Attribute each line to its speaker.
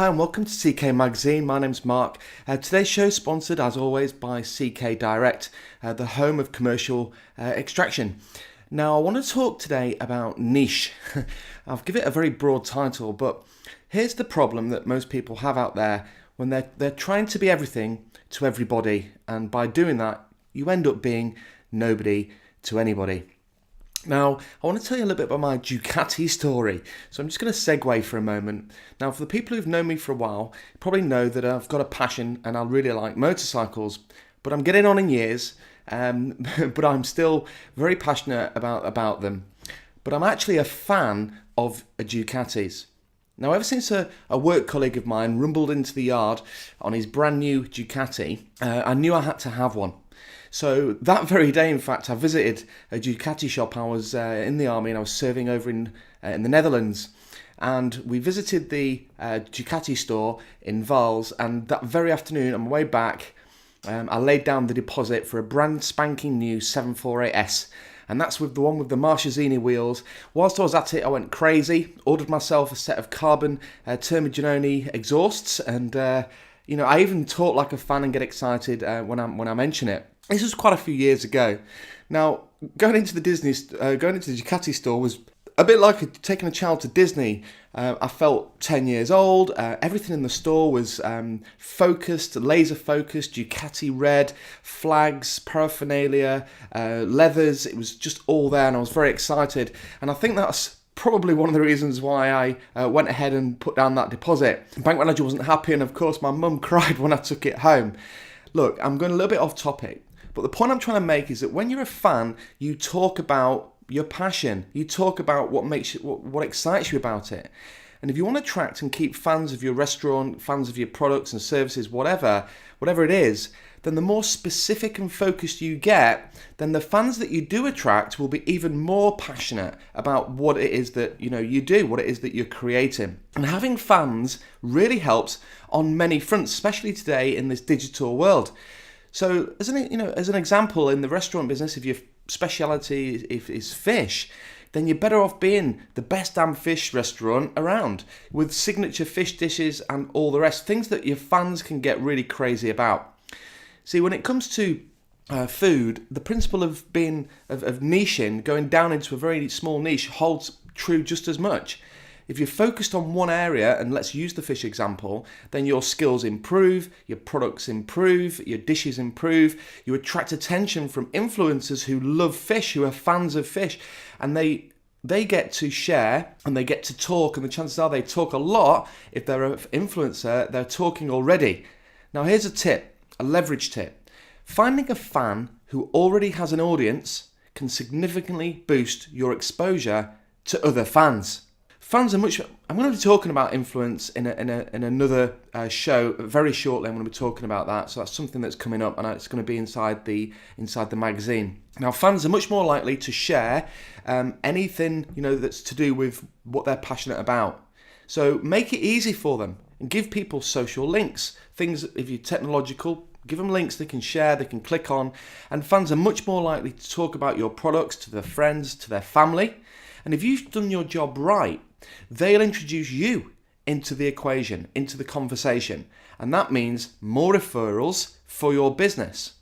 Speaker 1: Hi and welcome to CK Magazine. My name's Mark. Today's show is sponsored as always by CK Direct, the home of commercial extraction. Now I want to talk today about niche. I'll give it a very broad title, but here's the problem that most people have out there when they're trying to be everything to everybody, and by doing that you end up being nobody to anybody. Now, I want to tell you a little bit about my Ducati story. So I'm just going to segue for a moment. Now, for the people who've known me for a while, you probably know that I've got a passion and I really like motorcycles. But I'm getting on in years, but I'm still very passionate about them. But I'm actually a fan of Ducatis. Now, ever since a work colleague of mine rumbled into the yard on his brand new Ducati, I knew I had to have one. So that very day, in fact, I visited a Ducati shop. I was in the army and I was serving over in the Netherlands. And we visited the Ducati store in Vals. And that very afternoon, on my way back, I laid down the deposit for a brand spanking new 748S. And that's with the one with the Marchesini wheels. Whilst I was at it, I went crazy. Ordered myself a set of carbon Termignoni exhausts. And, I even talk like a fan and get excited when I mention it. This was quite a few years ago. Now, going into the Ducati store was a bit like taking a child to Disney. I felt 10 years old. Everything in the store was focused, laser focused, Ducati red, flags, paraphernalia, leathers. It was just all there, and I was very excited. And I think that's probably one of the reasons why I went ahead and put down that deposit. The bank manager wasn't happy, and of course my mum cried when I took it home. Look, I'm going a little bit off topic. But the point I'm trying to make is that when you're a fan, you talk about your passion. You talk about what excites you about it. And if you want to attract and keep fans of your restaurant, fans of your products and services, whatever it is, then the more specific and focused you get, then the fans that you do attract will be even more passionate about what it is that you do, what it is that you're creating. And having fans really helps on many fronts, especially today in this digital world. So, as an example, in the restaurant business, if your speciality is fish, then you're better off being the best damn fish restaurant around with signature fish dishes and all the rest, things that your fans can get really crazy about. See, when it comes to food, the principle of niching, going down into a very small niche, holds true just as much. If you're focused on one area, and let's use the fish example, then your skills improve, your products improve, your dishes improve, you attract attention from influencers who love fish, who are fans of fish, and they get to share and they get to talk, and the chances are they talk a lot. If they're an influencer, they're talking already. Now here's a tip, a leverage tip. Finding a fan who already has an audience can significantly boost your exposure to other fans. Fans are I'm going to be talking about influence in another show very shortly. I'm going to be talking about that. So that's something that's coming up, and it's going to be inside the magazine. Now, fans are much more likely to share anything that's to do with what they're passionate about. So make it easy for them and give people social links. Things, if you're technological, give them links they can share, they can click on, and fans are much more likely to talk about your products to their friends, to their family. And if you've done your job right, they'll introduce you into the equation, into the conversation. And that means more referrals for your business.